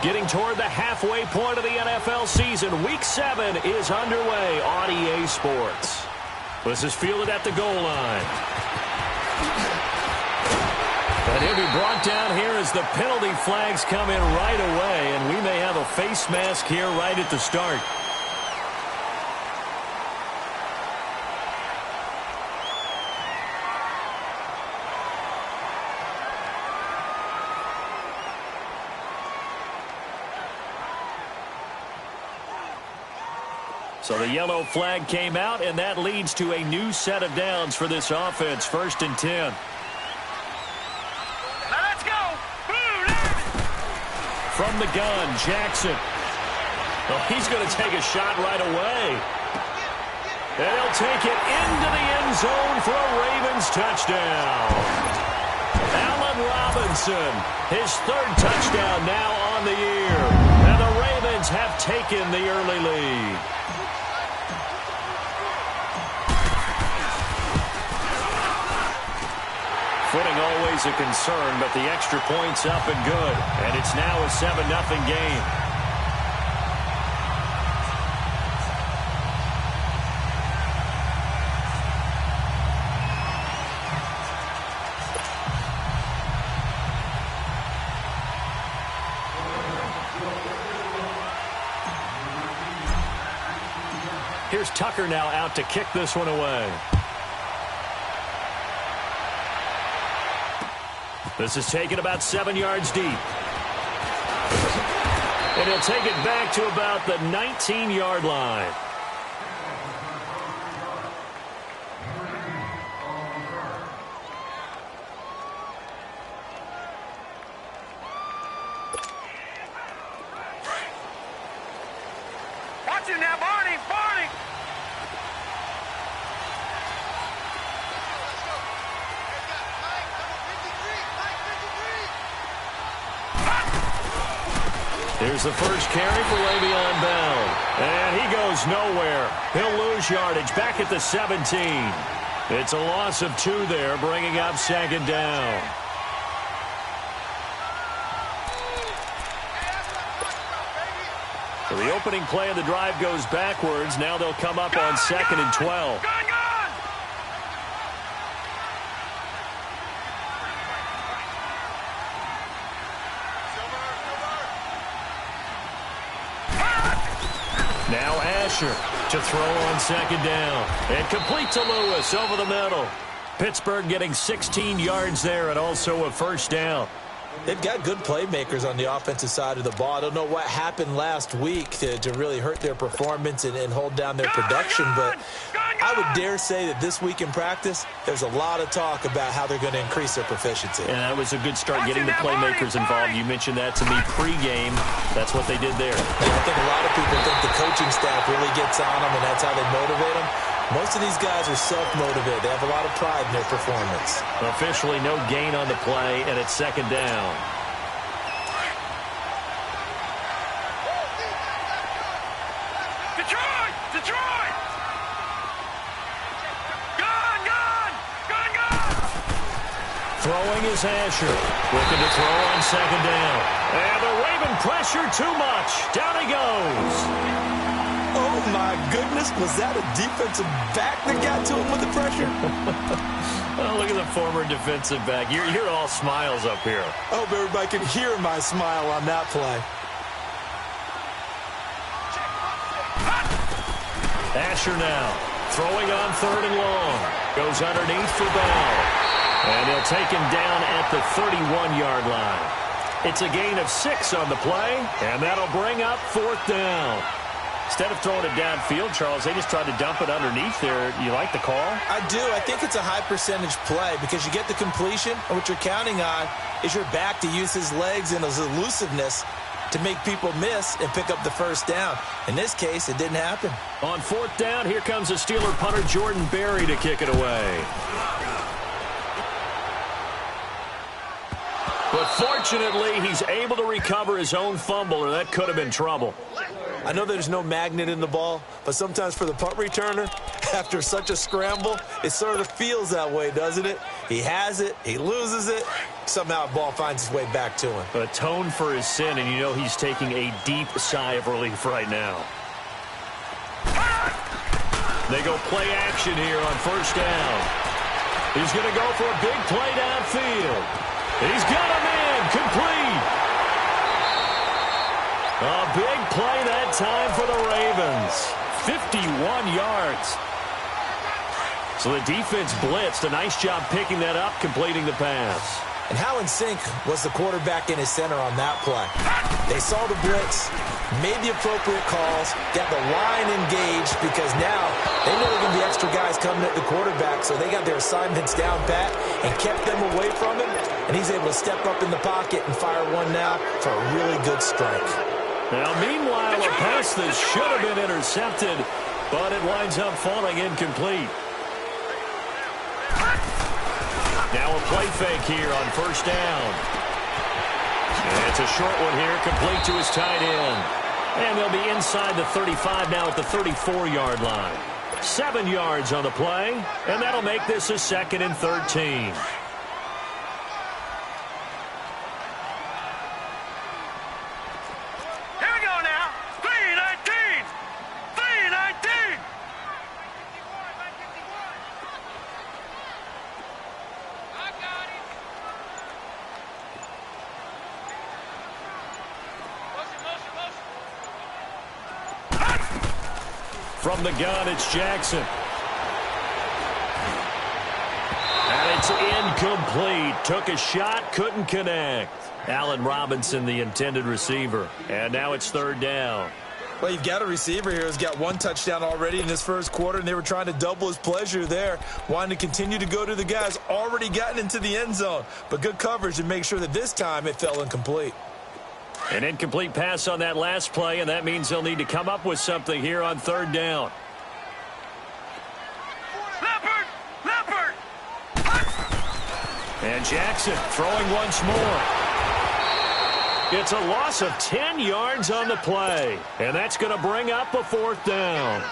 Getting toward the halfway point of the NFL season, Week 7 is underway on EA Sports. This is fielded at the goal line. And he'll be brought down here as the penalty flags come in right away, and we may have a face mask here right at the start. So the yellow flag came out, and that leads to a new set of downs for this offense. 1st and 10. Let's go! From the gun, Jackson. Well, he's going to take a shot right away. And he'll take it into the end zone for a Ravens touchdown. Allen Robinson, his 3rd touchdown now on the year. And the Ravens have taken the early lead. Footing always a concern, but the extra point's up and good. And it's now a 7-0 game. Here's Tucker now out to kick this one away. This is taken about 7 yards deep. And he'll take it back to about the 19-yard line. Watch it now, Barney! Barney! Here's the first carry for Le'Veon Bell. And he goes nowhere. He'll lose yardage back at the 17. It's a loss of 2 there, bringing up 2nd down. So the opening play of the drive goes backwards. Now they'll come up on 2nd and 12. Now Asher to throw on 2nd down. And complete to Lewis over the middle. Pittsburgh getting 16 yards there and also a 1st down. They've got good playmakers on the offensive side of the ball. I don't know what happened last week to really hurt their performance and hold down their production, but I would dare say that this week in practice, there's a lot of talk about how they're going to increase their proficiency. And that was a good start getting the playmakers involved. You mentioned that to me pregame. That's what they did there. And I think a lot of people think the coaching staff really gets on them, and that's how they motivate them. Most of these guys are self-motivated. They have a lot of pride in their performance. Officially no gain on the play, and it's 2nd down. Detroit! Detroit! Gone! Gone! Gone! Gone! Throwing is Asher. Looking to throw on 2nd down. And the Raven pressure too much. Down he goes. Oh, my goodness. Was that a defensive back that got to him with the pressure? Oh, look at the former defensive back. You're all smiles up here. I hope everybody can hear my smile on that play. Asher now throwing on 3rd and long. Goes underneath for Bell. And he'll take him down at the 31-yard line. It's a gain of 6 on the play, and that'll bring up 4th down. Instead of throwing it downfield, Charles, they just tried to dump it underneath there. You like the call? I do. I think it's a high-percentage play because you get the completion, and what you're counting on is your back to use his legs and his elusiveness to make people miss and pick up the 1st down. In this case, it didn't happen. On 4th down, here comes the Steeler punter Jordan Berry to kick it away. But fortunately, he's able to recover his own fumble, or that could have been trouble. I know there's no magnet in the ball, but sometimes for the punt returner, after such a scramble, it sort of feels that way, doesn't it? He has it, he loses it, somehow the ball finds its way back to him. Atone for his sin, and you know he's taking a deep sigh of relief right now. They go play action here on first down. He's going to go for a big play downfield. He's got him in, complete. A big play that time for the Ravens. 51 yards. So the defense blitzed. A nice job picking that up, completing the pass. And how in sync was the quarterback in his center on that play? They saw the blitz, made the appropriate calls, got the line engaged because now they know there are going to be extra guys coming at the quarterback, so they got their assignments down pat and kept them away from him, and he's able to step up in the pocket and fire one now for a really good strike. Now, meanwhile, a pass that should have been intercepted, but it winds up falling incomplete. Now a play fake here on first down. And it's a short one here, complete to his tight end. And they'll be inside the 35 now at the 34-yard line. 7 yards on the play, and that'll make this a 2nd and 13. From the gun, it's Jackson. And it's incomplete. Took a shot, couldn't connect. Allen Robinson, the intended receiver. And now it's 3rd down. Well, you've got a receiver here who's got 1 touchdown already in this first quarter, and they were trying to double his pleasure there, wanting to continue to go to the guys already gotten into the end zone. But good coverage to make sure that this time it fell incomplete. An incomplete pass on that last play, and that means they'll need to come up with something here on 3rd down. Leopard! And Jackson throwing once more. It's a loss of 10 yards on the play, and that's going to bring up a 4th down.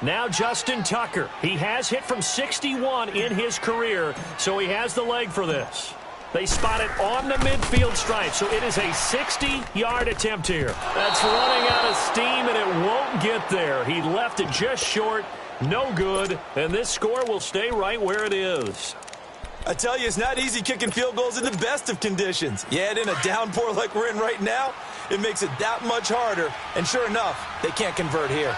Now Justin Tucker. He has hit from 61 in his career, so he has the leg for this. They spot it on the midfield stripe, so it is a 60-yard attempt here. That's running out of steam, and it won't get there. He left it just short, no good, and this score will stay right where it is. I tell you, it's not easy kicking field goals in the best of conditions. Yet in a downpour like we're in right now, it makes it that much harder, and sure enough, they can't convert here.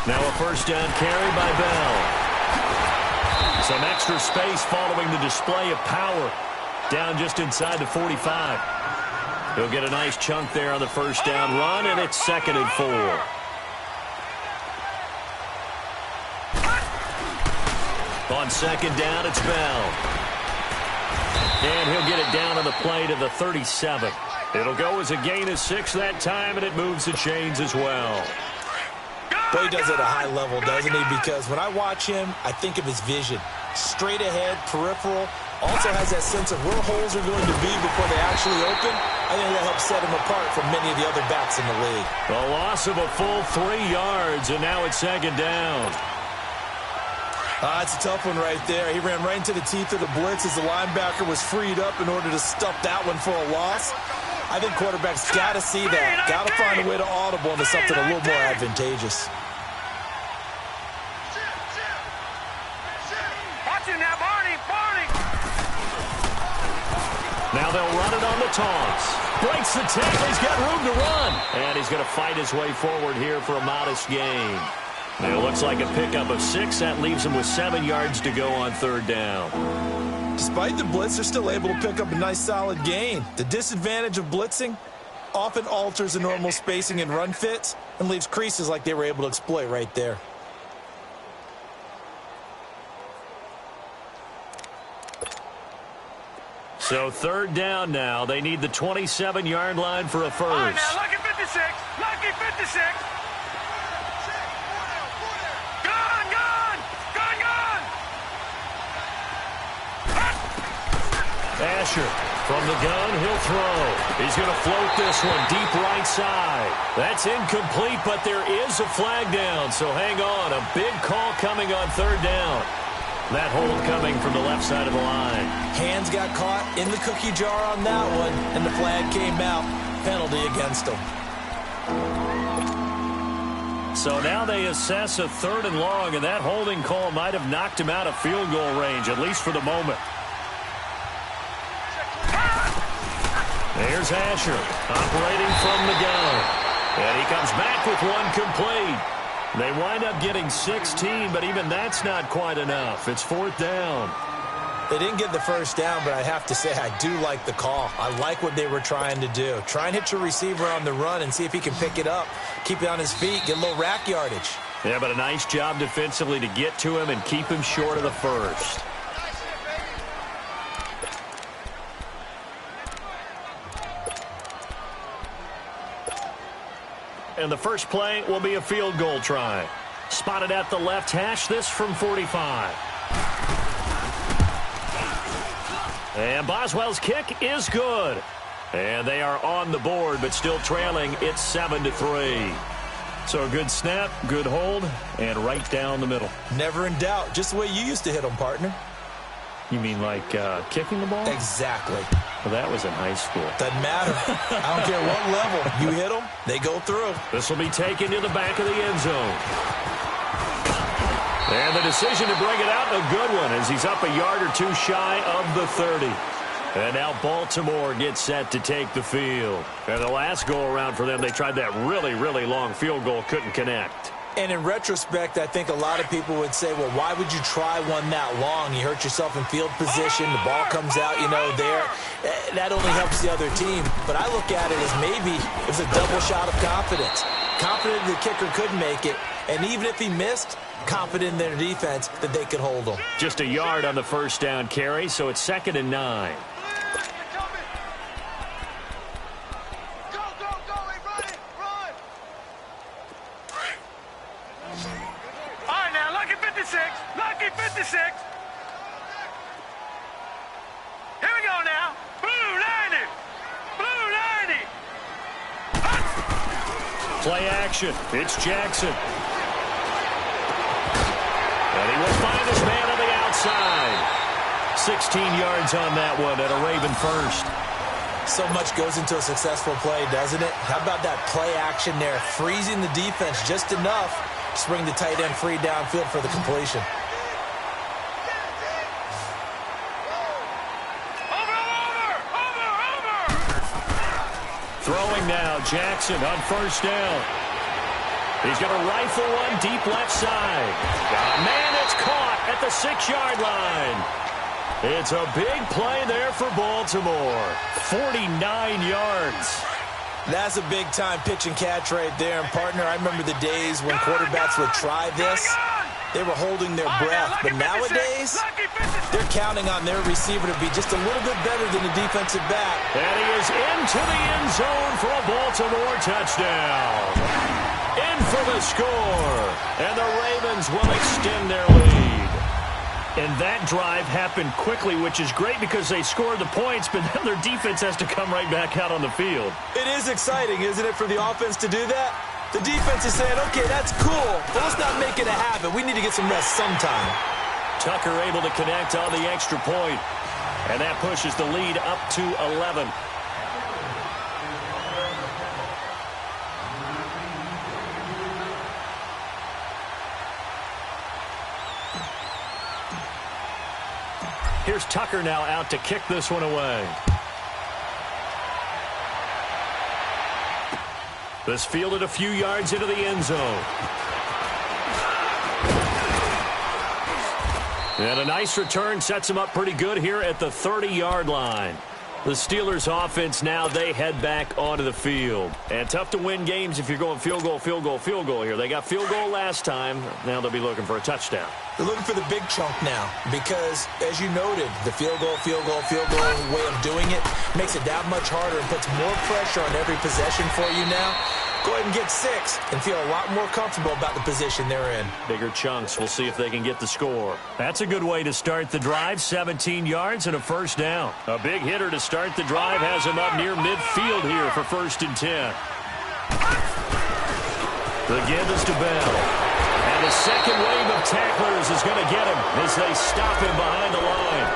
Now a first down carry by Bell. Some extra space following the display of power. Down just inside the 45. He'll get a nice chunk there on the first down run, and it's 2nd and 4. On 2nd down, it's Bell. And he'll get it down on the play to the 37. It'll go as a gain of 6 that time, and it moves the chains as well. But he does it at a high level, doesn't he? Because when I watch him, I think of his vision. Straight ahead, peripheral. Also has that sense of where holes are going to be before they actually open. I think that helps set him apart from many of the other backs in the league. A loss of a full 3 yards, and now it's 2nd down. It's a tough one right there. He ran right into the teeth of the blitz as the linebacker was freed up in order to stuff that one for a loss. I think quarterbacks got to see that. Got to find a way to audible into something a little more advantageous. Watch him now, Barney! Now they'll run it on the toss. Breaks the tackle. He's got room to run. And he's going to fight his way forward here for a modest gain. Now it looks like a pickup of 6. That leaves him with 7 yards to go on 3rd down. Despite the blitz, they're still able to pick up a nice solid gain. The disadvantage of blitzing often alters the normal spacing and run fits and leaves creases like they were able to exploit right there. So 3rd down now. They need the 27-yard line for a first. All right, now, lucky 56. Lucky 56. Asher From the gun, he'll throw. He's going to float this one deep right side. That's incomplete, but there is a flag down, so hang on. A big call coming on third down. That hold coming from the left side of the line. Hands got caught in the cookie jar on that one, and the flag came out. Penalty against him. So now they assess a 3rd and long, and that holding call might have knocked him out of field goal range, at least for the moment. There's Asher operating from the gun. And he comes back with one complete. They wind up getting 16, but even that's not quite enough. It's 4th down. They didn't get the first down, but I have to say I do like the call. I like what they were trying to do. Try and hit your receiver on the run and see if he can pick it up. Keep it on his feet, get a little rack yardage. Yeah, but a nice job defensively to get to him and keep him short of the first. And the first play will be a field goal try. Spotted at the left hash, this from 45. And Boswell's kick is good. And they are on the board, but still trailing. It's 7-3. So a good snap, good hold, and right down the middle. Never in doubt. Just the way you used to hit them, partner. You mean like kicking the ball? Exactly. Well, that was in high school. Doesn't matter. I don't care what level. You hit them, they go through. This will be taken to the back of the end zone. And the decision to bring it out, a good one, as he's up a yard or two shy of the 30. And now Baltimore gets set to take the field. And the last go-around for them, they tried that really, really long field goal, couldn't connect. And in retrospect, I think a lot of people would say, well, why would you try one that long? You hurt yourself in field position. The ball comes out, there. That only helps the other team. But I look at it as maybe it was a double shot of confidence. Confident the kicker could make it. And even if he missed, confident in their defense that they could hold him. Just a yard on the first down carry, so it's 2nd and 9. Lucky 56. Here we go now. Blue 90. Blue 90. Play action. It's Jackson. And he will find his man on the outside. 16 yards on that one and a Raven first. So much goes into a successful play, doesn't it? How about that play action there? Freezing the defense just enough to bring the tight end free downfield for the completion. Throwing now, Jackson on first down. He's going to rifle one deep left side. Man, it's caught at the 6-yard line. It's a big play there for Baltimore. 49 yards. That's a big-time pitch and catch right there. And, partner, I remember the days when quarterbacks would try this. They were holding their breath. But nowadays, they're counting on their receiver to be just a little bit better than the defensive back. And he is into the end zone for a Baltimore touchdown. In for the score. And the Ravens will extend their lead. And that drive happened quickly, which is great because they scored the points, but then their defense has to come right back out on the field. It is exciting, isn't it, for the offense to do that? The defense is saying, okay, that's cool, but let's not make it a habit. We need to get some rest sometime. Tucker able to connect on the extra point, and that pushes the lead up to 11. Here's Tucker now out to kick this one away. This fielded a few yards into the end zone. And a nice return sets him up pretty good here at the 30-yard line. The Steelers offense now, they head back onto the field. And tough to win games if you're going field goal, field goal, field goal here. They got field goal last time. Now they'll be looking for a touchdown. They're looking for the big chunk now because, as you noted, the field goal way of doing it makes it that much harder and puts more pressure on every possession for you now. go ahead and get 6 and feel a lot more comfortable about the position they're in. Bigger chunks. We'll see if they can get the score. That's a good way to start the drive. 17 yards and a first down. A big hitter to start the drive has him up near midfield here for 1st and 10. The give is to Bell. And the second wave of tacklers is going to get him as they stop him behind the line.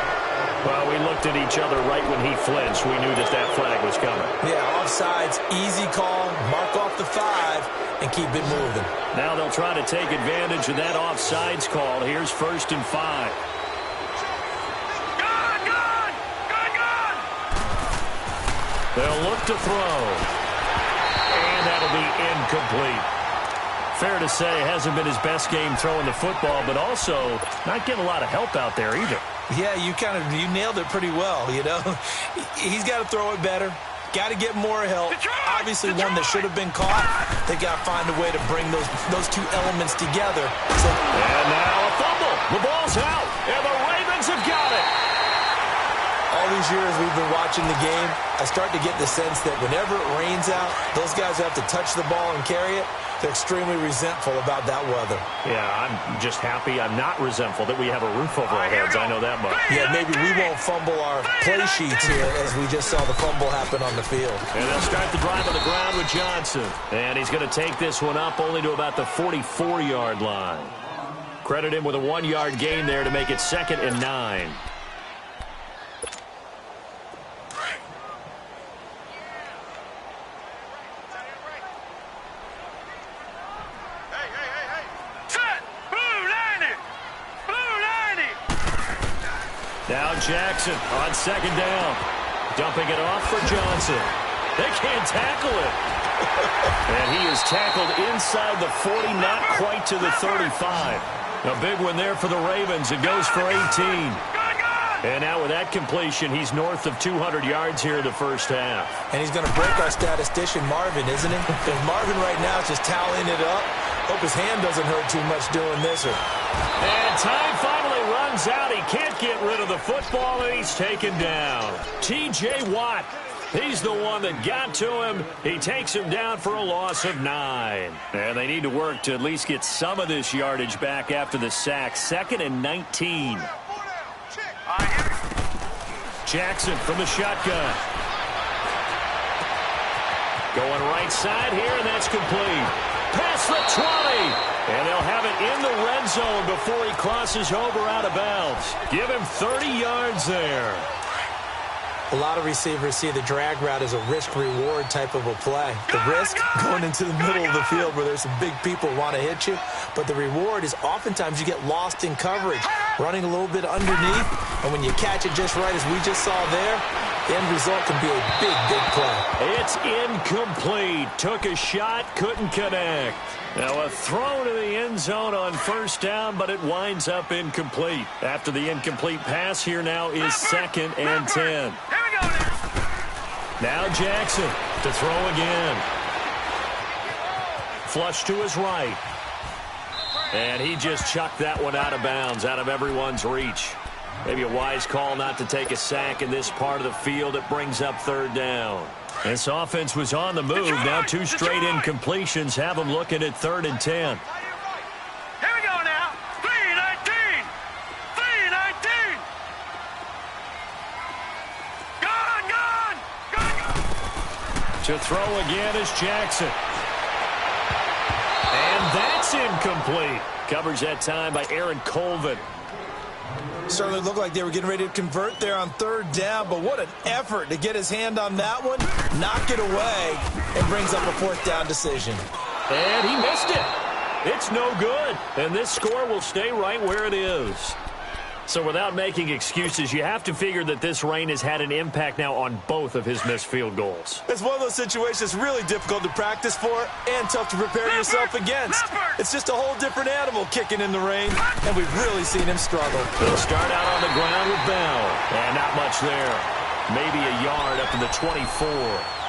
Well, we looked at each other right when he flinched. We knew that that flag was coming. Yeah, offsides, easy call, mark off the 5, and keep it moving. Now they'll try to take advantage of that offsides call. Here's 1st and 5. They'll look to throw. And that'll be incomplete. Fair to say, hasn't been his best game throwing the football, but also not getting a lot of help out there either. Yeah, you nailed it pretty well, you know. He's got to throw it better. Got to get more help. Obviously one that should have been caught. They got to find a way to bring those two elements together. And now a fumble. The ball's out, and the Ravens have got it. All these years we've been watching the game, I start to get the sense that whenever it rains out, those guys have to touch the ball and carry it. They're extremely resentful about that weather. Yeah, I'm just happy I'm not resentful that we have a roof over our heads. I know that much. Yeah, maybe we won't fumble our play sheets here as we just saw the fumble happen on the field. And they'll start the drive on the ground with Johnson. And he's going to take this one up only to about the 44-yard line. Credit him with a 1-yard gain there to make it 2nd and 9. Now Jackson on 2nd down. Dumping it off for Johnson. They can't tackle it. And he is tackled inside the 40, not quite to the 35. A big one there for the Ravens. It goes for 18. And now with that completion, he's north of 200 yards here in the first half. And he's going to break our statistician, Marvin, isn't he? Because Marvin right now is just tallying it up. Hope his hand doesn't hurt too much doing this. And time finally runs out. He can't get rid of the football, and he's taken down. T.J. Watt, he's the one that got to him. He takes him down for a loss of 9. And they need to work to at least get some of this yardage back after the sack. 2nd and 19. Jackson from the shotgun. Going right side here, and that's complete. Past the 20. And they'll have it in the red zone before he crosses over out of bounds. Give him 30 yards there. A lot of receivers see the drag route as a risk-reward type of a play. The risk, going into the middle of the field where there's some big people who want to hit you. But the reward is oftentimes you get lost in coverage, running a little bit underneath. And when you catch it just right, as we just saw there, the end result can be a big, big play. It's incomplete. Took a shot, couldn't connect. Now a throw to the end zone on 1st down, but it winds up incomplete. After the incomplete pass, here now is 2nd and 10. Now Jackson to throw again. Flush to his right. And he just chucked that one out of bounds, out of everyone's reach. Maybe a wise call not to take a sack in this part of the field. It brings up 3rd down. This offense was on the move. Now 2 straight incompletions have them looking at 3rd and 10. Here we go now. 3-19. 3-19. Gone. To throw again is Jackson. And that's incomplete. Covers that time by Aaron Colvin. Certainly looked like they were getting ready to convert there on 3rd down, but what an effort to get his hand on that one, knock it away, and brings up a 4th down decision. And he missed it. It's no good. And this score will stay right where it is. So without making excuses, you have to figure that this rain has had an impact now on both of his missed field goals. It's one of those situations really difficult to practice for and tough to prepare yourself against. It's just a whole different animal kicking in the rain, and we've really seen him struggle. He'll start out on the ground with Bell. And not much there. Maybe a yard up to the 24.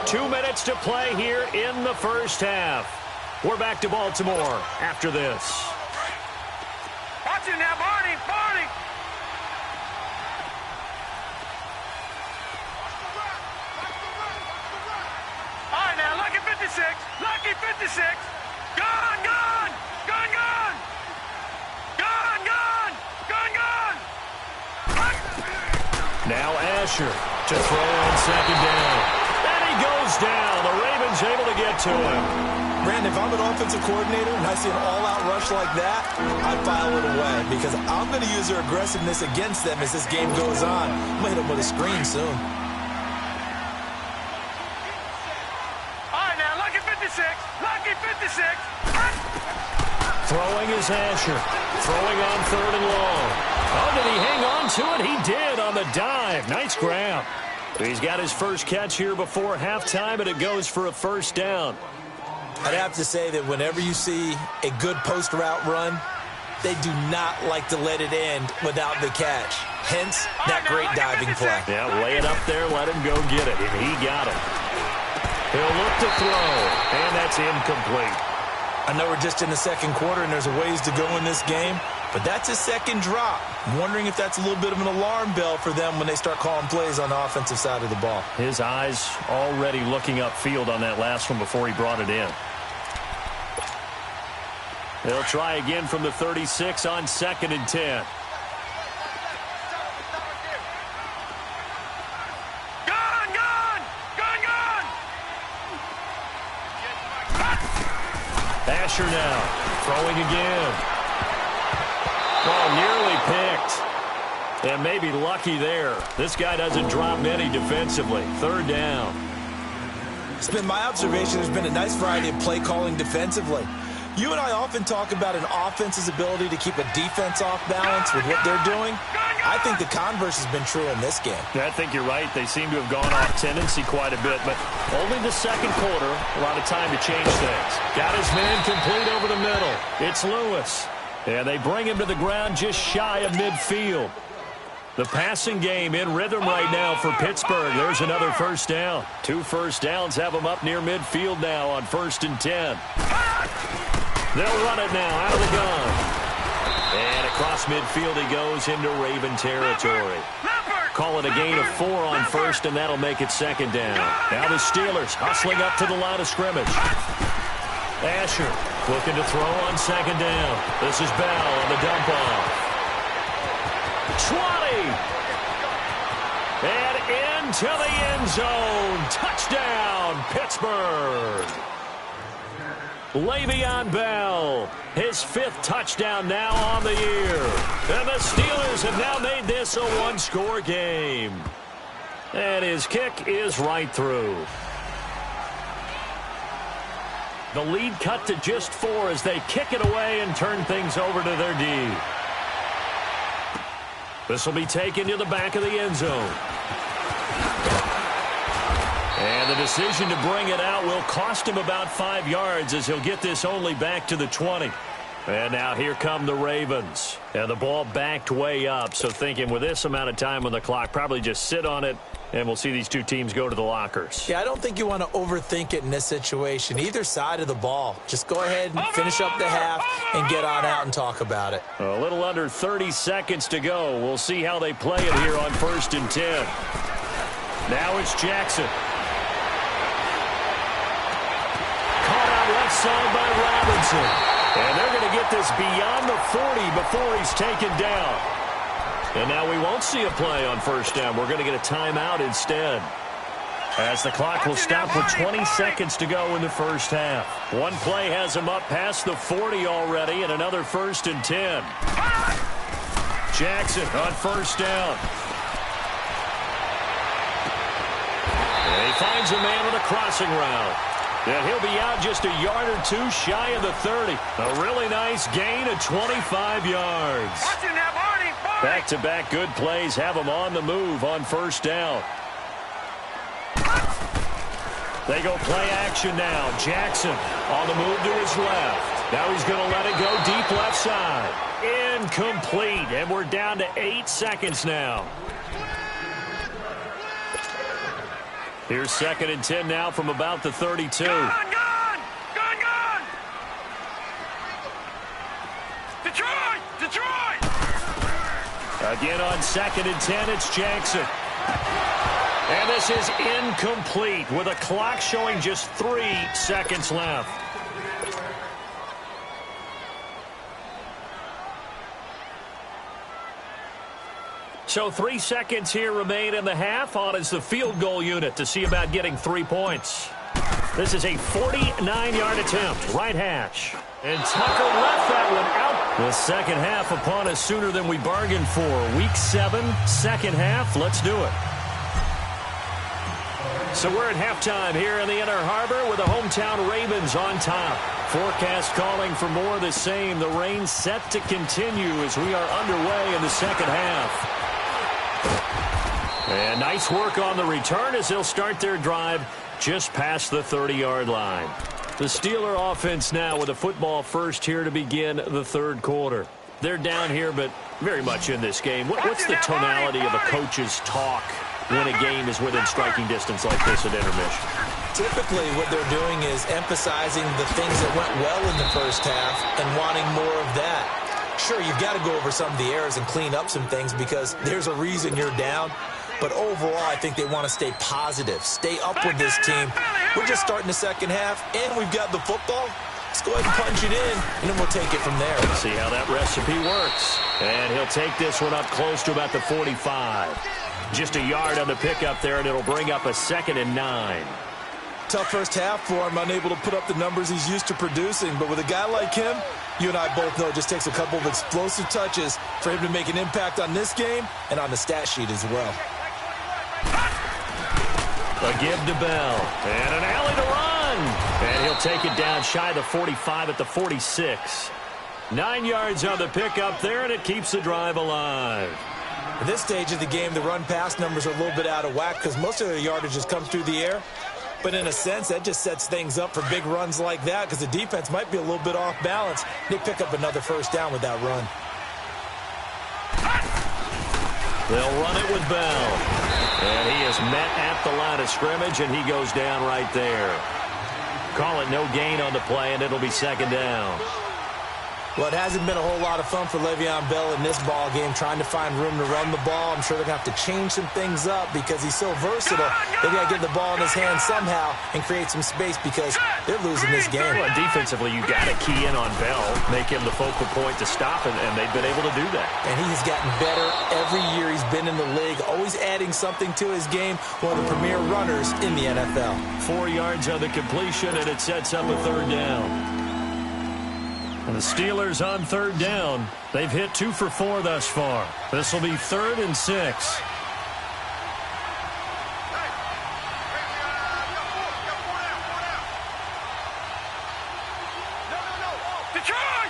Two minutes to play here in the first half. We're back to Baltimore after this. Watch it now, Barney, Barney. All right, now, Lucky 56, Lucky 56. Gone, gone, gone, gone. Gone, gone, gone, gone. Now Asher to throw on second down. And he goes down. The Ravens able to get to him. Brandon, if I'm an offensive coordinator and I see an all-out rush like that, I file it away because I'm going to use their aggressiveness against them as this game goes on. I'm going to hit them with a screen soon. All right, now, Lucky 56, Lucky 56. Throwing is Asher. Throwing on third and long. Oh, did he hang on to it? He did on the dive. Nice grab. He's got his first catch here before halftime, and it goes for a first down. I'd have to say that whenever you see a good post route run, they do not like to let it end without the catch. Hence, that great diving play. Yeah, lay it up there, let him go get it, and he got it. He'll look to throw, and that's incomplete. I know we're just in the second quarter, and there's a ways to go in this game, but that's his second drop. I'm wondering if that's a little bit of an alarm bell for them when they start calling plays on the offensive side of the ball. His eyes already looking upfield on that last one before he brought it in. They'll try again from the 36 on 2nd and 10. Gone, gone, gone, gone. Asher now throwing again. Oh, nearly picked. And maybe lucky there. This guy doesn't drop many defensively. 3rd down. It's been my observation there's been a nice variety of play calling defensively. You and I often talk about an offense's ability to keep a defense off balance with what they're doing. I think the converse has been true in this game. I think you're right. They seem to have gone off tendency quite a bit, but only the second quarter, a lot of time to change things. Got his man complete over the middle. It's Lewis. And they bring him to the ground just shy of midfield. The passing game in rhythm right now for Pittsburgh. There's another first down. 2 first downs have them up near midfield now on 1st and 10. They'll run it now out of the gun. And across midfield he goes into Raven territory. Call it a gain of 4 on 1st, and that'll make it 2nd down. Now the Steelers hustling up to the line of scrimmage. Asher looking to throw on 2nd down. This is Bell on the dump off. 20. And into the end zone. Touchdown, Pittsburgh. Le'Veon Bell, his 5th touchdown now on the year. And the Steelers have now made this a 1-score game. And his kick is right through. The lead cut to just 4 as they kick it away and turn things over to their D. This will be taken to the back of the end zone. And the decision to bring it out will cost him about 5 yards as he'll get this only back to the 20. And now here come the Ravens. And the ball backed way up, so thinking with this amount of time on the clock, probably just sit on it, and we'll see these two teams go to the lockers. Yeah, I don't think you want to overthink it in this situation. Either side of the ball. Just go ahead and finish up the half and get on out and talk about it. A little under 30 seconds to go. We'll see how they play it here on 1st and 10. Now it's Jackson. Caught out left side by Robinson. And they're going to get this beyond the 40 before he's taken down. And now we won't see a play on 1st down. We're going to get a timeout instead. As the clock will stop with 20 seconds to go in the first half. One play has him up past the 40 already, and another 1st and 10. Jackson on 1st down. And he finds a man with a crossing route. And he'll be out just a yard or 2 shy of the 30. A really nice gain of 25 yards. Back-to-back good plays have him on the move on 1st down. They go play action now. Jackson on the move to his left. Now he's going to let it go deep left side. Incomplete, and we're down to 8 seconds now. Here's 2nd and 10 now from about the 32. Gone, gone, gone, gone. Again on 2nd and 10, it's Jackson. And this is incomplete with a clock showing just 3 seconds left. So 3 seconds here remain in the half. On is the field goal unit to see about getting 3 points. This is a 49-yard attempt, right hash. And Tucker left that one out. The second half upon us sooner than we bargained for. Week 7, second half. Let's do it. So we're at halftime here in the Inner Harbor with the hometown Ravens on top. Forecast calling for more of the same. The rain set to continue as we are underway in the second half. And nice work on the return as they'll start their drive just past the 30-yard line. The Steeler offense now with a football first here to begin the third quarter. They're down here, but very much in this game. What's the tonality of a coach's talk when a game is within striking distance like this at intermission? Typically, what they're doing is emphasizing the things that went well in the first half and wanting more of that. Sure, you've got to go over some of the errors and clean up some things because there's a reason you're down. But overall, I think they want to stay positive, stay up with this team. We're just starting the second half, and we've got the football. Let's go ahead and punch it in, and then we'll take it from there. See how that recipe works. And he'll take this one up close to about the 45. Just a yard on the pickup there, and it'll bring up a 2nd and 9. Tough first half for him, unable to put up the numbers he's used to producing. But with a guy like him, you and I both know it just takes a couple of explosive touches for him to make an impact on this game and on the stat sheet as well. A give to Bell. And an alley to run. And he'll take it down shy of the 45 at the 46. 9 yards on the pickup there, and it keeps the drive alive. At this stage of the game, the run-pass numbers are a little bit out of whack because most of their yardage just comes through the air. But in a sense, that just sets things up for big runs like that because the defense might be a little bit off balance. They pick up another first down with that run. They'll run it with Bell. And he is met at the line of scrimmage, and he goes down right there. Call it no gain on the play, and it'll be 2nd down. Well, it hasn't been a whole lot of fun for Le'Veon Bell in this ball game, trying to find room to run the ball. I'm sure they're going to have to change some things up because he's so versatile. They've got to get the ball in his hand somehow and create some space because they're losing this game. Well, defensively, you got to key in on Bell, make him the focal point to stop, and they've been able to do that. And he's gotten better every year he's been in the league, always adding something to his game, one of the premier runners in the NFL. 4 yards on the completion, and it sets up a 3rd down. And the Steelers on 3rd down. They've hit 2 for 4 thus far. This will be 3rd and 6. Detroit!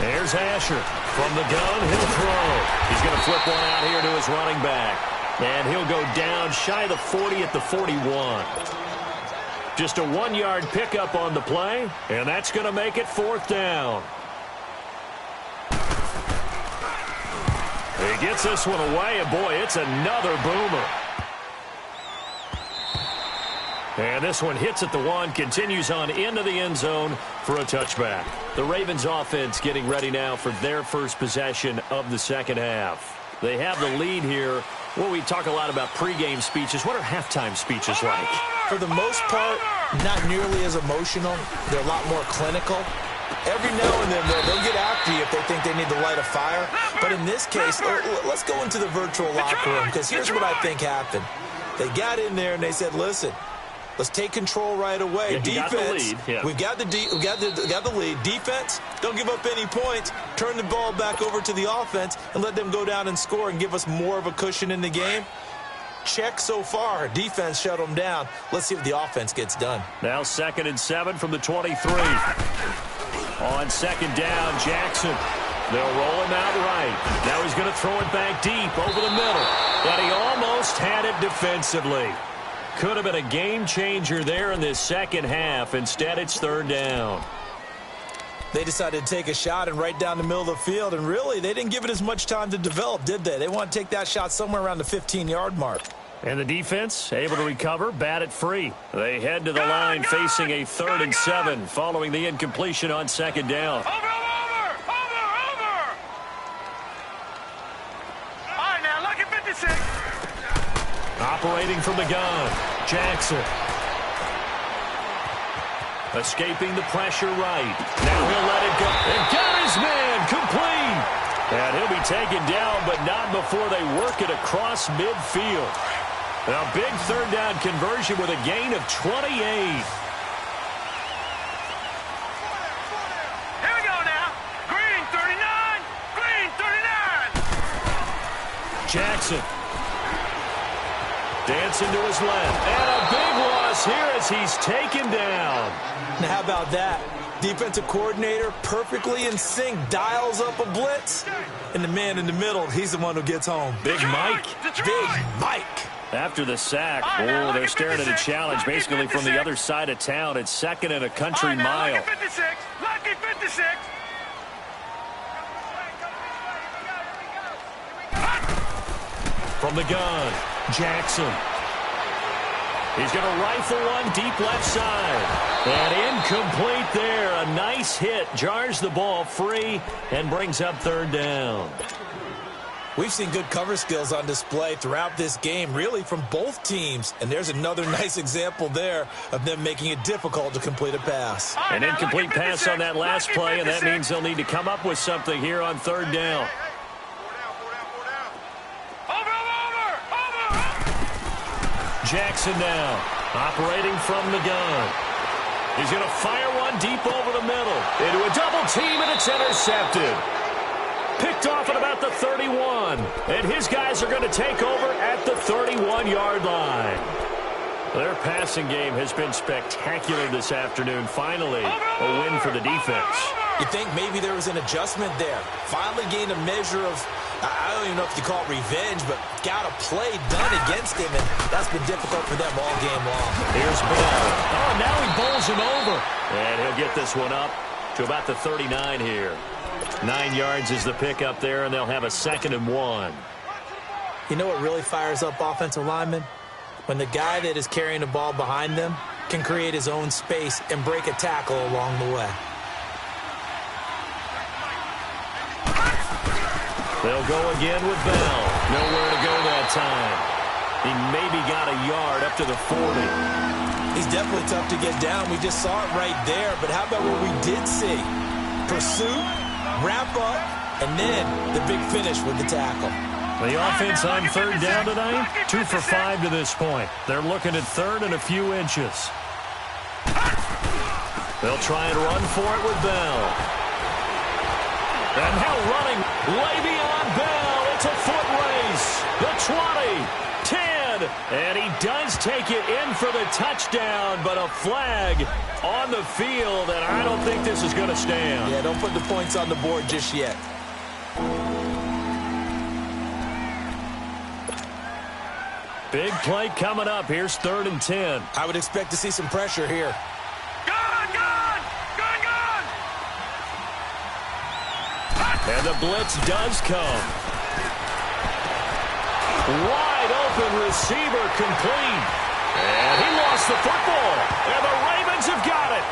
There's Asher. From the gun, he'll throw. He's going to flip one out here to his running back. And he'll go down shy of the 40 at the 41. Just a 1-yard pickup on the play, and that's going to make it 4th down. He gets this one away, and boy, it's another boomer. And this one hits at the 1, continues on into the end zone for a touchback. The Ravens offense getting ready now for their first possession of the second half. They have the lead here. Well, we talk a lot about pregame speeches. What are halftime speeches like? For the most part, not nearly as emotional. They're a lot more clinical. Every now and then, they'll get after you if they think they need to light a fire. But in this case, let's go into the virtual locker room because here's what I think happened. They got in there and they said, listen, let's take control right away. Yeah, defense, we've got the lead. Defense, don't give up any points. Turn the ball back over to the offense and let them go down and score and give us more of a cushion in the game. Check so far. Defense shut them down. Let's see what the offense gets done. Now 2nd and 7 from the 23. On 2nd down, Jackson. They'll roll him out right. Now he's going to throw it back deep over the middle. But he almost had it defensively. Could have been a game changer there in this second half. Instead, it's 3rd down. They decided to take a shot and right down the middle of the field, and really, they didn't give it as much time to develop, did they? They want to take that shot somewhere around the 15-yard mark. And the defense able to recover, bat it free. They head to the line facing a 3rd and 7 following the incompletion on 2nd down. Over! All right, now, lucky 56. Operating from the gun, Jackson. Escaping the pressure right. Now he'll let it go. And got his man complete. And he'll be taken down, but not before they work it across midfield. A big 3rd down conversion with a gain of 28. Here we go now. Green 39. Green 39. Jackson. Dancing to his left. And a big loss here as he's taken down. Now, how about that? Defensive coordinator perfectly in sync, dials up a blitz, and the man in the middle, he's the one who gets home. Big Mike. Big Mike. After the sack, oh, they're staring at a challenge basically from the other side of town. It's 2nd and a country mile. Lucky 56. Lucky 56. From the gun, Jackson. He's going to rifle one deep left side. And incomplete there. A nice hit. Jars the ball free and brings up 3rd down. We've seen good cover skills on display throughout this game, really from both teams. And there's another nice example there of them making it difficult to complete a pass. An incomplete pass on that last play, and that means they'll need to come up with something here on 3rd down. Jackson now, operating from the gun. He's going to fire one deep over the middle. Into a double team, and it's intercepted. Picked off at about the 31. And his guys are going to take over at the 31-yard line. Their passing game has been spectacular this afternoon. Finally, a win for the defense. You think maybe there was an adjustment there. Finally gained a measure of, I don't even know if you call it revenge, but got a play done against him, and that's been difficult for them all game long. Here's Bell. Oh, now he bowls him over. And he'll get this one up to about the 39 here. 9 yards is the pickup there, and they'll have a 2nd and 1. You know what really fires up offensive linemen? When the guy that is carrying the ball behind them can create his own space and break a tackle along the way. They'll go again with Bell. Nowhere to go that time. He maybe got a yard up to the 40. He's definitely tough to get down. We just saw it right there. But how about what we did see? Pursuit, wrap up, and then the big finish with the tackle. The offense on 3rd down tonight, 2 for 5 to this point. They're looking at 3rd and a few inches. They'll try and run for it with Bell. And now running Le'Veon Bell. It's a foot race. The 20, 10, and he does take it in for the touchdown, but a flag on the field, and I don't think this is going to stand. Yeah, don't put the points on the board just yet. Big play coming up. Here's 3rd and 10. I would expect to see some pressure here. And the blitz does come. Wide open receiver complete. And he lost the football. And the Ravens have got it.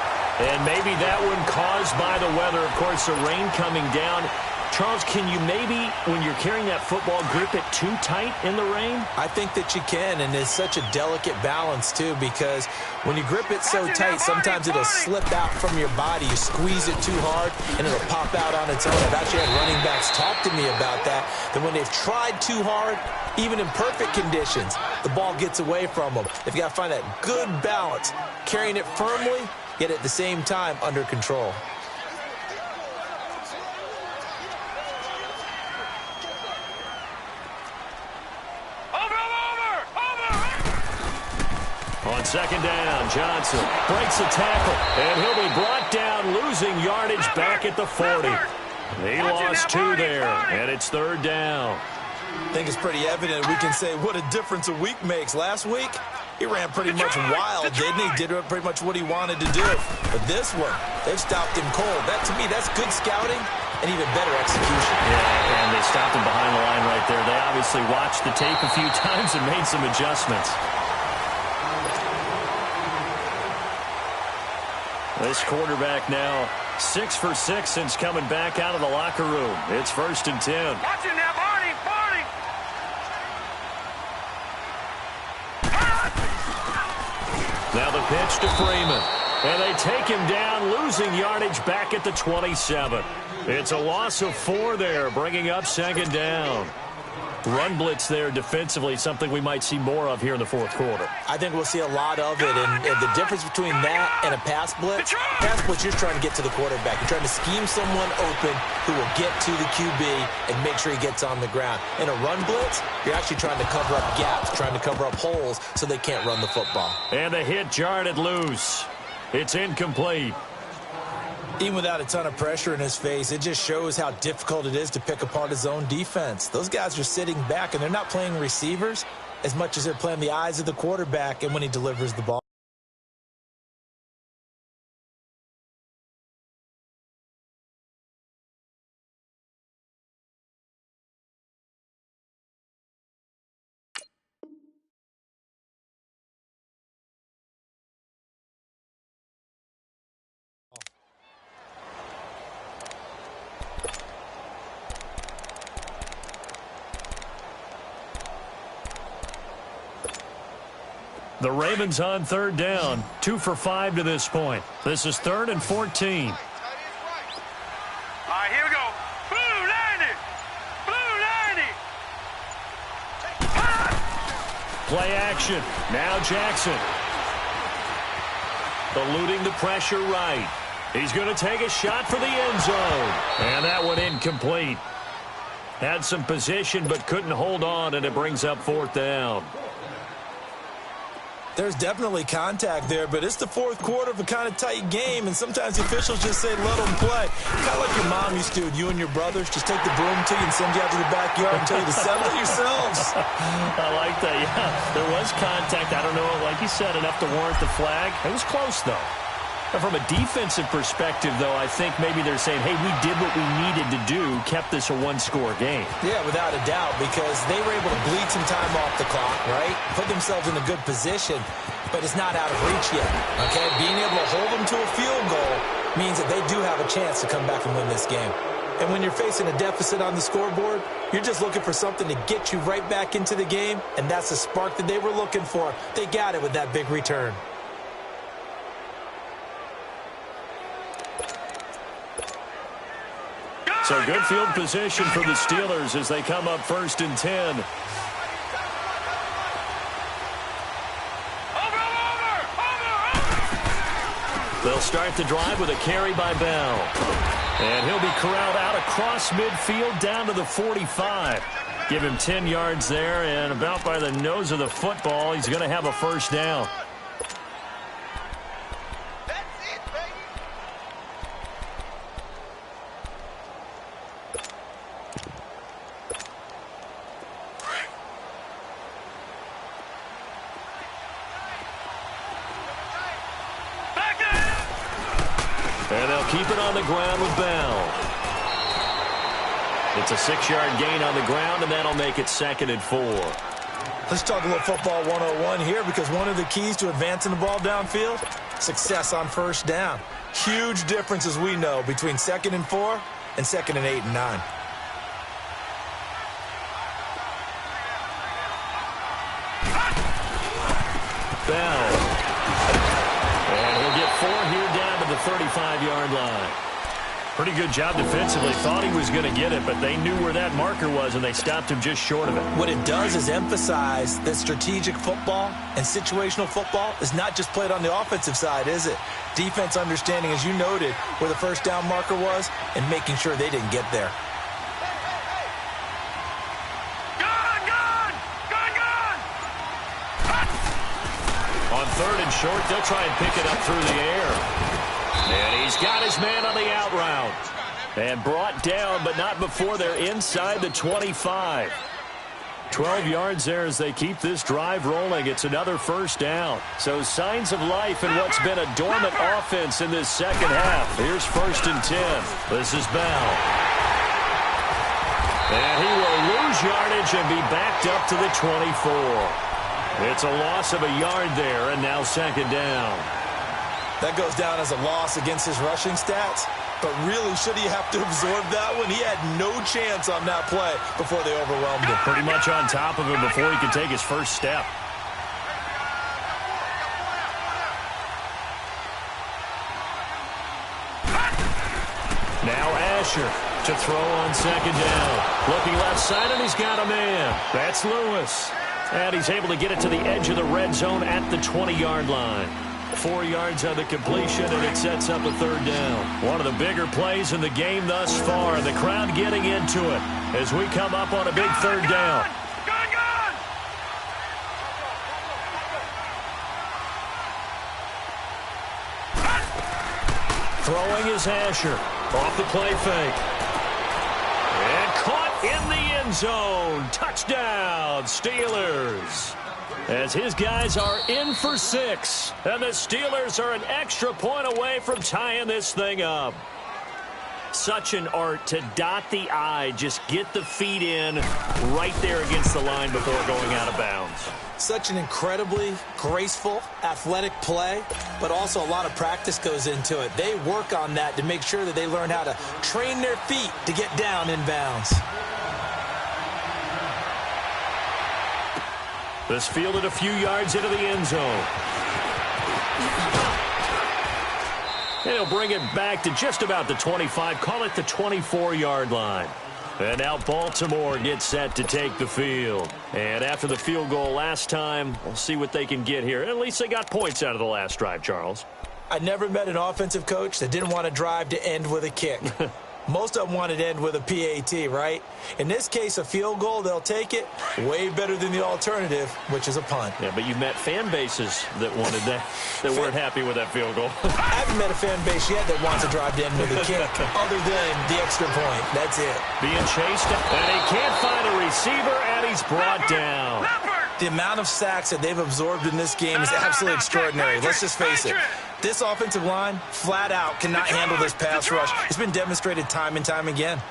And maybe that one caused by the weather. Of course, the rain coming down. Charles, can you maybe, when you're carrying that football, grip it too tight in the rain? I think that you can, and it's such a delicate balance, too, because when you grip it so tight, sometimes it'll slip out from your body. You squeeze it too hard, and it'll pop out on its own. I've actually had running backs talk to me about that when they've tried too hard, even in perfect conditions, the ball gets away from them. They've got to find that good balance, carrying it firmly, yet at the same time under control. On 2nd down, Johnson breaks a tackle, and he'll be brought down, losing yardage back at the 40. He lost 2 there, and it's 3rd down. I think it's pretty evident we can say what a difference a week makes. Last week, he ran pretty much wild, didn't he? Did pretty much what he wanted to do. But this one, they've stopped him cold. That, to me, that's good scouting and even better execution. Yeah, and they stopped him behind the line right there. They obviously watched the tape a few times and made some adjustments. This quarterback now 6 for 6 since coming back out of the locker room. It's 1st and 10. Watch it now, Barney, Barney. Now the pitch to Freeman. And they take him down, losing yardage back at the 27. It's a loss of 4 there, bringing up 2nd down. Run blitz there defensively, something we might see more of here in the 4th quarter. I think we'll see a lot of it, and the difference between that and a pass blitz, you're trying to get to the quarterback. You're trying to scheme someone open who will get to the QB and make sure he gets on the ground. In a run blitz, you're actually trying to cover up gaps, trying to cover up holes so they can't run the football. And the hit jarred it loose. It's incomplete. Even without a ton of pressure in his face, it just shows how difficult it is to pick apart his own defense. Those guys are sitting back, and they're not playing receivers as much as they're playing the eyes of the quarterback and when he delivers the ball. The Ravens on 3rd down, 2 for 5 to this point. This is 3rd and 14. All right, here we go. Blue 90. Blue 90. Play action. Now Jackson. Eluding the pressure right. He's going to take a shot for the end zone. And that one incomplete. Had some position but couldn't hold on, and it brings up 4th down. There's definitely contact there, but it's the 4th quarter of a kind of tight game, and sometimes the officials just say, let them play. Kind of like your mom used to, you and your brothers, just take the broom to you and send you out to the backyard and tell you to settle it yourselves. I like that, yeah. There was contact. I don't know, like you said, enough to warrant the flag. It was close, though. And from a defensive perspective, though, I think maybe they're saying, hey, we did what we needed to do, kept this a one-score game. Yeah, without a doubt, because they were able to bleed some time off the clock, right? Put themselves in a good position, but it's not out of reach yet, okay? Being able to hold them to a field goal means that they do have a chance to come back and win this game. And when you're facing a deficit on the scoreboard, you're just looking for something to get you right back into the game, and that's the spark that they were looking for. They got it with that big return. So good field position for the Steelers as they come up 1st and 10. They'll start the drive with a carry by Bell. And he'll be corralled out across midfield down to the 45. Give him 10 yards there, and about by the nose of the football, he's going to have a 1st down. And they'll keep it on the ground with Bell. It's a 6-yard gain on the ground, and that'll make it 2nd and 4. Let's talk a little football 101 here, because one of the keys to advancing the ball downfield, success on 1st down. Huge difference, as we know, between 2nd and 4 and 2nd and 8 and 9. Bell. And he'll get 4 here down to the 35-yard line. Pretty good job defensively. Thought he was going to get it, but they knew where that marker was, and they stopped him just short of it. What it does is emphasize that strategic football and situational football is not just played on the offensive side, is it? Defense understanding, as you noted, where the 1st down marker was and making sure they didn't get there. On 3rd and short, they'll try and pick it up through the air. And he's got his man on the out route. And brought down, but not before they're inside the 25. 12 yards there as they keep this drive rolling. It's another first down. So signs of life in what's been a dormant offense in this second half. Here's 1st and 10. This is Bell. And he will lose yardage and be backed up to the 24. It's a loss of a yard there, and now 2nd down. That goes down as a loss against his rushing stats. But really, should he have to absorb that one? He had no chance on that play before they overwhelmed him. Pretty much on top of him before he could take his first step. Now Asher to throw on 2nd down. Looking left side, and he's got a man. That's Lewis. And he's able to get it to the edge of the red zone at the 20-yard line. 4 yards on the completion, and it sets up a 3rd down. One of the bigger plays in the game thus far. The crowd getting into it as we come up on a big 3rd down. Throwing is Asher. Off the play fake. And caught in the end zone. Touchdown, Steelers. As his guys are in for 6. And the Steelers are an extra point away from tying this thing up. Such an art to dot the I, just get the feet in right there against the line before going out of bounds. Such an incredibly graceful, athletic play, but also a lot of practice goes into it. They work on that to make sure that they learn how to train their feet to get down in bounds. This fielded a few yards into the end zone. He'll bring it back to just about the 25, call it the 24-yard line. And now Baltimore gets set to take the field. And after the field goal last time, we'll see what they can get here. At least they got points out of the last drive, Charles. I never met an offensive coach that didn't want to drive to end with a kick. Most of them wanted to end with a PAT, right? In this case, a field goal, they'll take it. Way better than the alternative, which is a punt. Yeah, but you've met fan bases that wanted that, that weren't happy with that field goal. I haven't met a fan base yet that wants to drive to end with a kick, other than the extra point. That's it. Being chased, and he can't find a receiver, and he's brought down. The amount of sacks that they've absorbed in this game is absolutely extraordinary. Let's just face it. This offensive line, flat out, cannot handle this pass rush. It's been demonstrated time and time again.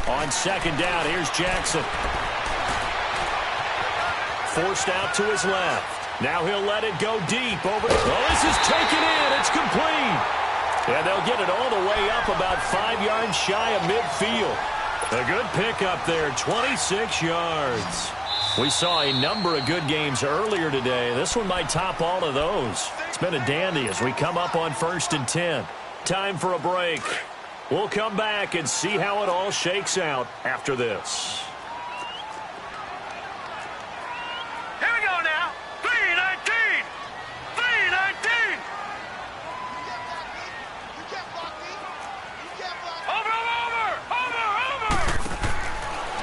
On 2nd down, here's Jackson. Forced out to his left. Now he'll let it go deep over. Oh, this is taken in. It's complete. And they'll get it all the way up about 5 yards shy of midfield. A good pickup there, 26 yards. We saw a number of good games earlier today. This one might top all of those. It's been a dandy as we come up on 1st and 10. Time for a break. We'll come back and see how it all shakes out after this. Here we go now. 3-19. 3-19. Over.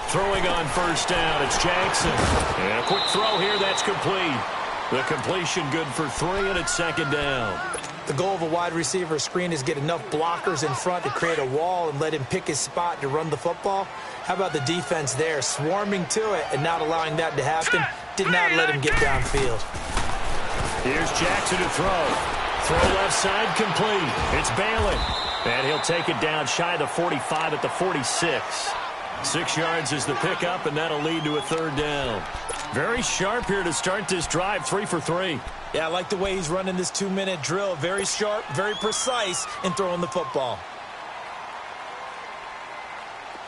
Throwing on 1st down, it's Jackson. And a quick throw here, that's complete. The completion good for 3, and it's 2nd down. The goal of a wide receiver screen is get enough blockers in front to create a wall and let him pick his spot to run the football. How about the defense there, swarming to it and not allowing that to happen? Did not let him get downfield. Here's Jackson to throw. Throw left side, complete. It's Bailey. And he'll take it down shy of the 45 at the 46. 6 yards is the pickup, and that'll lead to a 3rd down. Very sharp here to start this drive, 3 for 3. Yeah, I like the way he's running this 2-minute drill. Very sharp, very precise in throwing the football.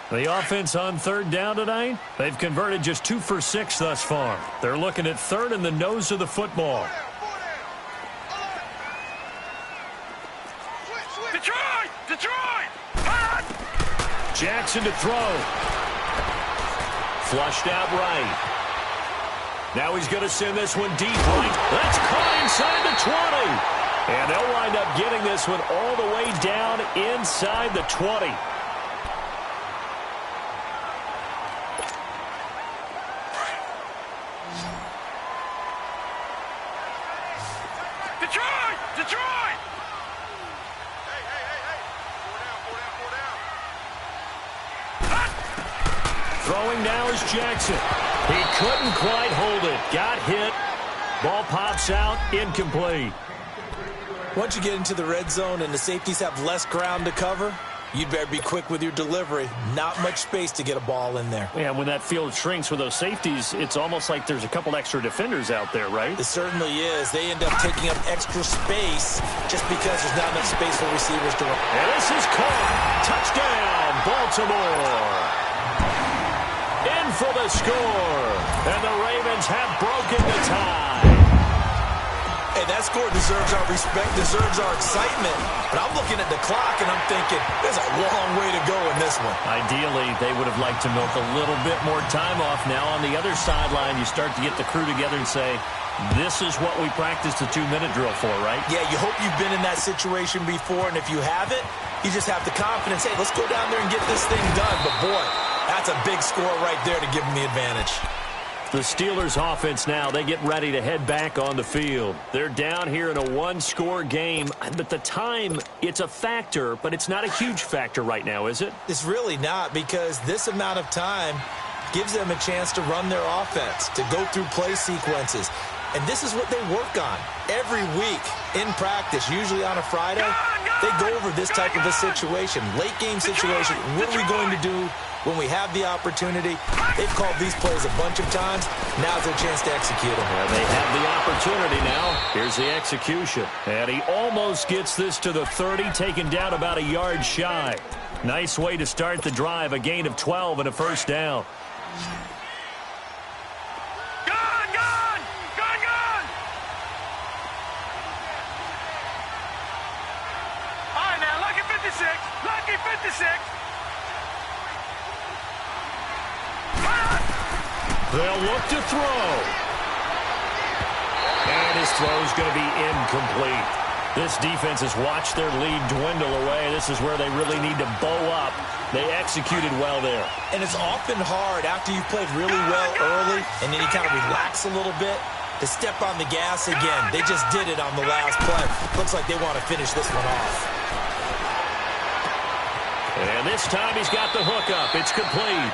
The offense on 3rd down tonight, they've converted just 2 for 6 thus far. They're looking at 3rd in the nose of the football. Detroit! Jackson to throw. Flushed out right. Now he's going to send this one deep right. That's caught inside the 20. And they'll wind up getting this one all the way down inside the 20. Detroit! Throwing now is Jackson. He couldn't quite hold it. Got hit. Ball pops out. Incomplete. Once you get into the red zone and the safeties have less ground to cover, you'd better be quick with your delivery. Not much space to get a ball in there. Yeah, when that field shrinks with those safeties, it's almost like there's a couple extra defenders out there, right? It certainly is. They end up taking up extra space just because there's not enough space for receivers to run. And this is caught. Touchdown, Baltimore. In for the score. And the Ravens have broken the tie. Hey, that score deserves our respect, deserves our excitement. But I'm looking at the clock, and I'm thinking, there's a long way to go in this one. Ideally, they would have liked to milk a little bit more time off. Now, on the other sideline, you start to get the crew together and say, this is what we practiced the 2-minute drill for, right? Yeah, you hope you've been in that situation before, and if you haven't, you just have the confidence, hey, let's go down there and get this thing done. But, boy, that's a big score right there to give them the advantage. The Steelers offense now, they get ready to head back on the field. They're down here in a one-score game, but the time, it's a factor, but it's not a huge factor right now, is it? It's really not, because this amount of time gives them a chance to run their offense, to go through play sequences. And this is what they work on every week in practice, usually on a Friday. They go over this type of a situation, late game situation. What are we going to do when we have the opportunity? They've called these plays a bunch of times. Now's their chance to execute them. Yeah, they have the opportunity now. Here's the execution. And he almost gets this to the 30, taken down about a yard shy. Nice way to start the drive, a gain of 12 and a first down. Lucky 56. They'll look to throw. And his throw's going to be incomplete. This defense has watched their lead dwindle away. This is where they really need to bow up. They executed well there. And it's often hard after you've played really well early and then you kind of relax a little bit to step on the gas again. They just did it on the last play. Looks like they want to finish this one off. And this time he's got the hook up. It's complete.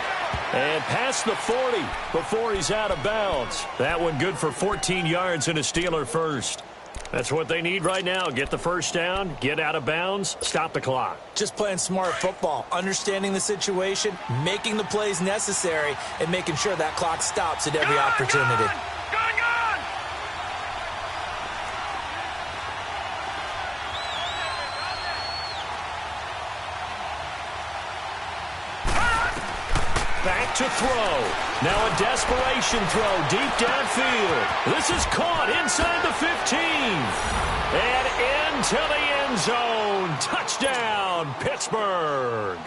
And past the 40 before he's out of bounds. That one good for 14 yards and a Steeler first. That's what they need right now. Get the first down, get out of bounds, stop the clock. Just playing smart football, understanding the situation, making the plays necessary, and making sure that clock stops at every opportunity. Back to throw. Now a desperation throw deep downfield. This is caught inside the 15. And into the end zone. Touchdown, Pittsburgh.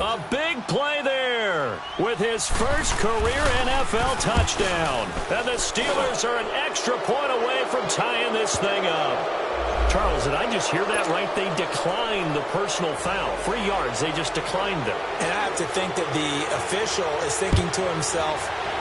A big play there with his first career NFL touchdown. And the Steelers are an extra point away from tying this thing up. Charles, did I just hear that right? They declined the personal foul. 3 yards, they just declined them. And I have to think that the official is thinking to himself,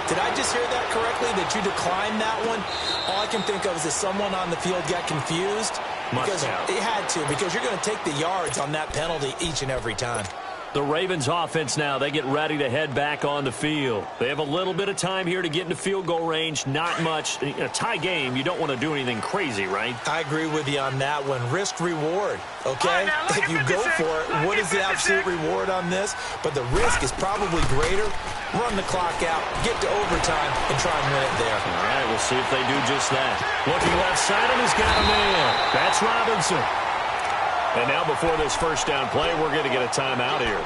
did I just hear that correctly, that you declined that one? All I can think of is that someone on the field got confused. Because it had to, because you're going to take the yards on that penalty each and every time. The Ravens offense now, they get ready to head back on the field. They have a little bit of time here to get into field goal range. Not much. In a tie game, you don't want to do anything crazy, right? I agree with you on that one. Risk reward, okay? If you go for it, what is the absolute reward on this? But the risk is probably greater. Run the clock out, get to overtime, and try and win it there. All right, we'll see if they do just that. Looking left side, and he's got a man. That's Robinson. And now before this first down play, we're going to get a timeout here,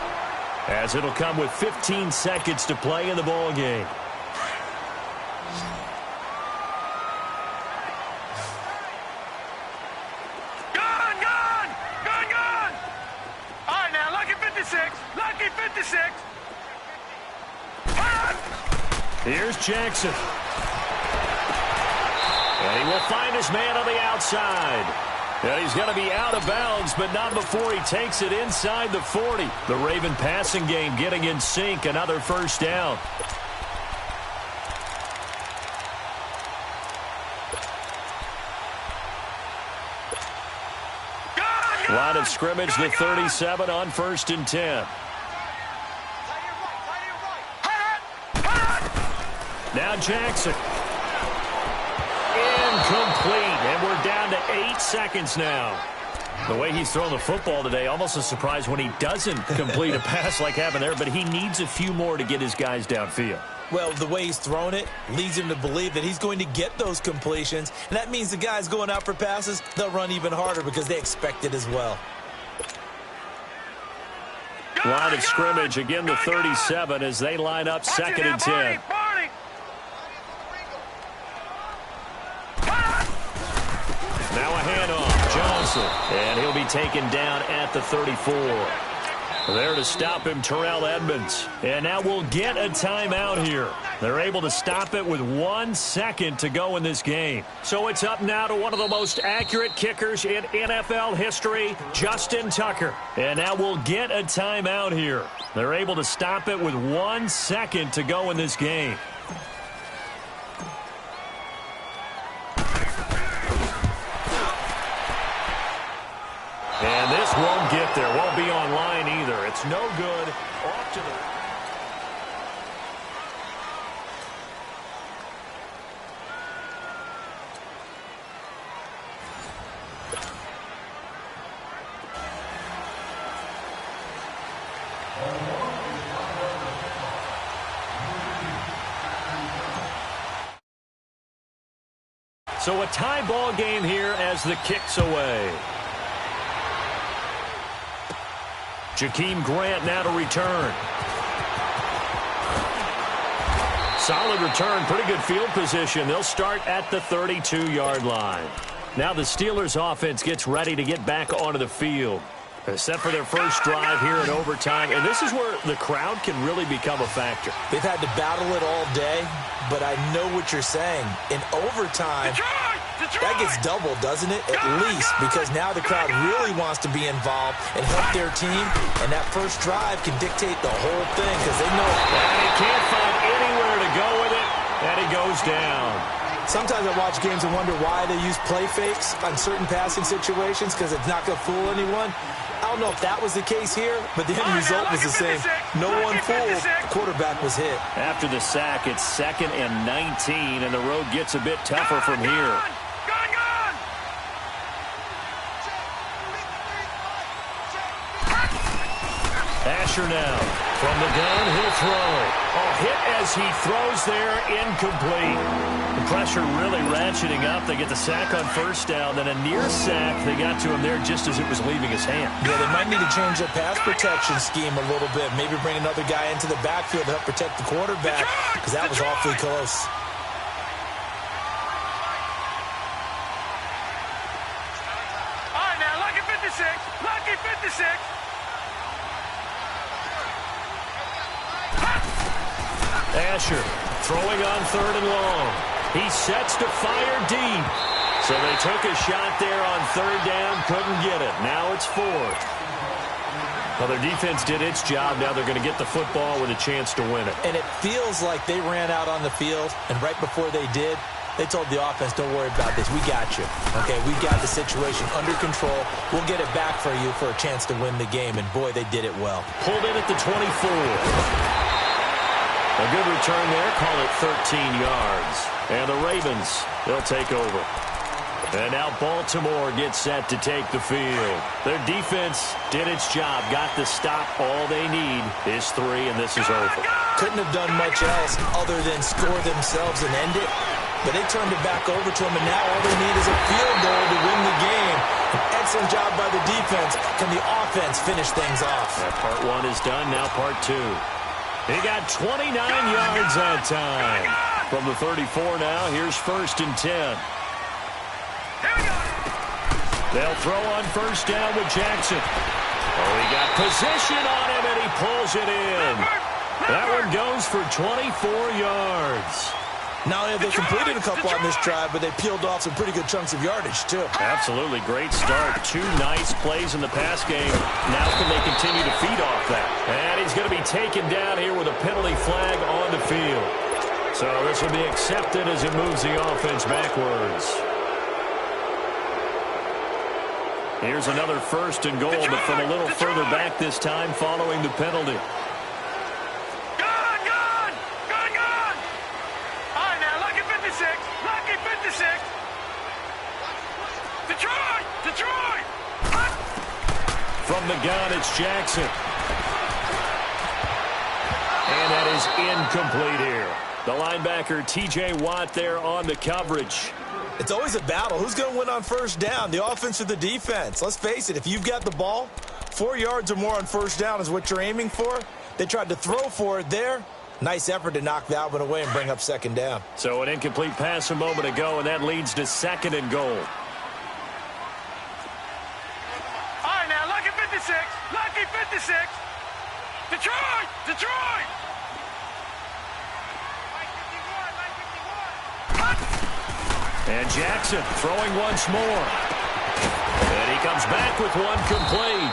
as it'll come with 15 seconds to play in the ball game. Gone, gone, gone, gone. All right, now, lucky 56, lucky 56. Here's Jackson. And he will find his man on the outside. And he's going to be out of bounds, but not before he takes it inside the 40. The Raven passing game getting in sync. Another first down. Line of scrimmage, the 37 on 1st and 10. Now Jackson. Incomplete, and we're down to 8 seconds now. The way he's thrown the football today, almost a surprise when he doesn't complete a pass like happened there, but he needs a few more to get his guys downfield. Well, the way he's thrown it leads him to believe that he's going to get those completions, and that means the guys going out for passes, they'll run even harder because they expect it as well. Line of scrimmage, again the 37 as they line up 2nd and 10. Now a handoff, Johnson, and he'll be taken down at the 34. There to stop him, Terrell Edmonds. And now we'll get a timeout here. They're able to stop it with 1 second to go in this game. So it's up now to one of the most accurate kickers in NFL history, Justin Tucker. And now we'll get a timeout here. They're able to stop it with 1 second to go in this game. And this won't get there. Won't be online either. It's no good. Off to the... So a tie ball game here as the kick's away. Jakeem Grant now to return. Solid return, pretty good field position. They'll start at the 32-yard line. Now the Steelers offense gets ready to get back onto the field. They're set for their first drive here in overtime, and this is where the crowd can really become a factor. They've had to battle it all day, but I know what you're saying. In overtime, that gets doubled, doesn't it? At least, because now the crowd really wants to be involved and help their team, and that first drive can dictate the whole thing because they know. And he can't find anywhere to go with it, and he goes down. Sometimes I watch games and wonder why they use play fakes on certain passing situations because it's not going to fool anyone. I don't know if that was the case here, but the end result was the same. No one fooled. The quarterback was hit. After the sack, it's 2nd and 19, and the road gets a bit tougher from here. Asher now from the gun, he'll throw. Hit as he throws there, incomplete. The pressure really ratcheting up. They get the sack on first down, then a near sack. They got to him there just as it was leaving his hand. Yeah, they might need to change their pass protection scheme a little bit. Maybe bring another guy into the backfield to help protect the quarterback because that was awfully close. All right, now, lucky 56. Lucky 56. Asher throwing on 3rd and long. He sets to fire deep. So they took a shot there on 3rd down, couldn't get it. Now it's 4th. Well, their defense did its job. Now they're going to get the football with a chance to win it. And it feels like they ran out on the field, and right before they did, they told the offense, don't worry about this. We got you. Okay, we got the situation under control. We'll get it back for you for a chance to win the game. And, boy, they did it well. Pulled in at the 24. A good return there, call it 13 yards. And the Ravens, they'll take over. And now Baltimore gets set to take the field. Their defense did its job, got the stop. All they need is 3, and this is over. Couldn't have done much else other than score themselves and end it. But they turned it back over to them, and now all they need is a field goal to win the game. An excellent job by the defense. Can the offense finish things off? Part 1 is done, now part 2. He got 29 yards that time. From the 34 now, here's 1st and 10. They'll throw on first down with Jackson. He got position on him, and he pulls it in. That one goes for 24 yards. Not only have they completed a couple on this drive, but they peeled off some pretty good chunks of yardage, too. Absolutely. Great start. 2 nice plays in the pass game. Now can they continue to feed off that? And he's going to be taken down here with a penalty flag on the field. So this will be accepted as it moves the offense backwards. Here's another 1st and goal, but from a little further back this time following the penalty. From the gun, it's Jackson. And that is incomplete here. The linebacker, T.J. Watt, there on the coverage. It's always a battle. Who's going to win on first down, the offense or the defense? Let's face it, if you've got the ball, 4 yards or more on first down is what you're aiming for. They tried to throw for it there. Nice effort to knock that one away and bring up second down. So an incomplete pass a moment ago, and that leads to second and goal. All right, now, lucky 56. Lucky 56. Detroit! Detroit! And Jackson throwing once more. And he comes back with one complete.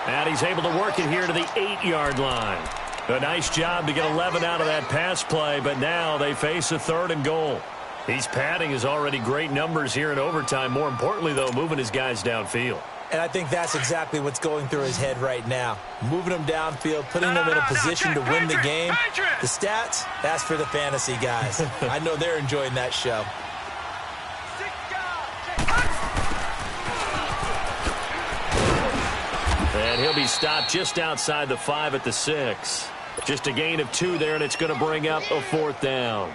And he's able to work it here to the 8-yard line. A nice job to get 11 out of that pass play, but now they face a third and goal. He's padding his already great numbers here in overtime. More importantly, though, moving his guys downfield. And I think that's exactly what's going through his head right now. Moving them downfield, putting them in a position to win the game. The stats, that's for the fantasy guys. I know they're enjoying that show. And he'll be stopped just outside the 5 at the 6. Just a gain of 2 there, and it's going to bring up a 4th down.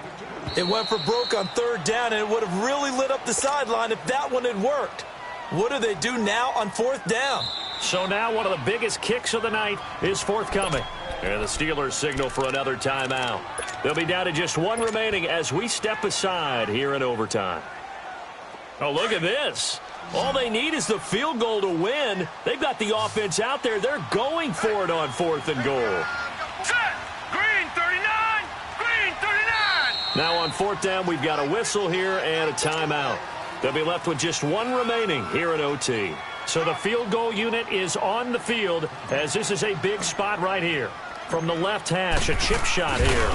It went for broke on 3rd down, and it would have really lit up the sideline if that one had worked. What do they do now on 4th down? So now one of the biggest kicks of the night is forthcoming. And the Steelers signal for another timeout. They'll be down to just 1 remaining as we step aside here in overtime. Oh, look at this. All they need is the field goal to win. They've got the offense out there. They're going for it on 4th and goal. Set! Green 39! Green 39! Now on 4th down, we've got a whistle here and a timeout. They'll be left with just 1 remaining here in OT. So the field goal unit is on the field as this is a big spot right here. From the left hash, a chip shot here.